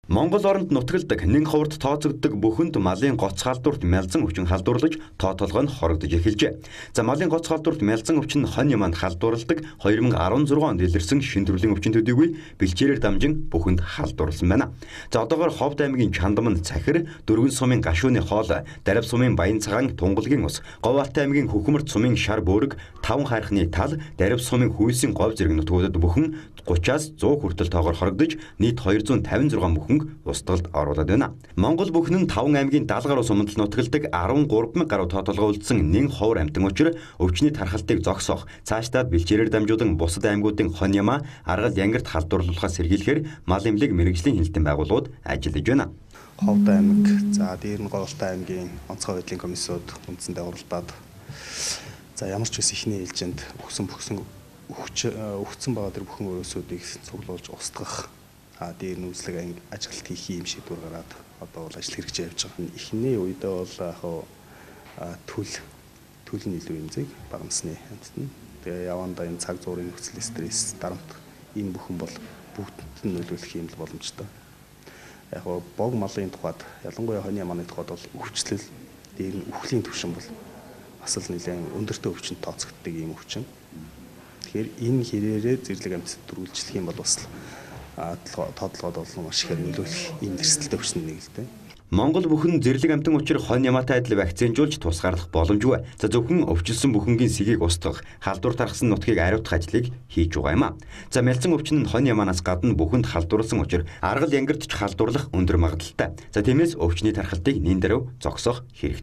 Монгол оронд нутагладаг нэн ховорт тооцогддог бүхэнд малын гоц халдварт мялзан өвчин халдварлаж тоо толгой нь хорогдож эхэлжээ. За малын гоц халдварт мялзан өвчин хонь яманд халдварладаг 2016 онд илэрсэн шинэ төрлийн өвчнүүдийг бэлчээрээр дамжин бүхэнд халдварласан байна. За одоогоор Ховд аймгийн Чандамн Цахир, Дөрвөн сумын Гашууны хоол, Дарив сумын Баян цагаан Тунгалгийн ус, Говьалтай аймгийн Хөхмөрт сумын Шар бөөрг, Таван хайрхны тал, Дарив сумын Хүйсийн говь зэрэг нутгуудад бүхэн 30-аас 100 хүртэл тоогоор хорогдож нийт 256 бүхэн устгалд оруулаад байна. Монгол бүхэн нь 5 аймгийн 70 гаруй суманд нутагладаг 13,000 гаруй тоо толгойлдсон нэн ховор амтан учир өвчний тархалтыг зогсоох, цаашдаа бэлчээрээр дамжуулан бусад аймагуудын хонь ямаа аргал янгирт халдварлуулахаас сэргийлэхээр мал эмнэлэг мэргэжлийн хяналтын байгууллагууд ажиллаж байна. Ховд аймаг, за дээр нь Говьалтай аймгийн онцгой байдлын комиссууд үндсэндээ оролдоод ямар ч үс ихний ээлжинд өгсөн байгаа тэр бүхэн өрөөсүүдийг цуглуулж устгах дээр нь үзлэг ажилт хийх юм шийдвэр гараад одоо бол ажил хэрэгжиж явж байгаа. Эхний үедээ бол төлн илүү эмзэг багнасны амтд нь. Тэгээ явандаа энэ цаг зуурын нөхцөл стресс дарамт энэ бүхэн бол бүгд нь нөлөөлөх юм боломжтой. Яг бог малын тухайд ялангуяа хонь ямааны тухайд бол өвчлөл дээр нь үхлийн түвшин бол бас л нэлээд өндөртэй өвчнөд тооцогддог юм өвчин. Тэгэхээр энэ хэрээрээ зэрлэг амьтад төрүүлжлэх юм бол бас тоотлогод бол маш ихээр нөлөөлөх ийм эрсдэлтэй өвчин нэг л дээ. Монгол бүхэн зэрлэг амтан учир хонь ямаатай адил вакцинжуулж тусгаарлах боломжгүй. За зөвхөн өвчлсөн бүхэнгийн сэгийг устгах, халдвар тархсан нутгийг ариутгах ажлыг хийж байгаа юм а. За мялзан өвчин нь хонь ямаанаас гадна бүхэнд халдварласан учир аргал янгирт ч халдварлах өндөр магадлалтай. За тиймээс өвчний тархалтыг нэн даруй зогсоох хэрэгтэй.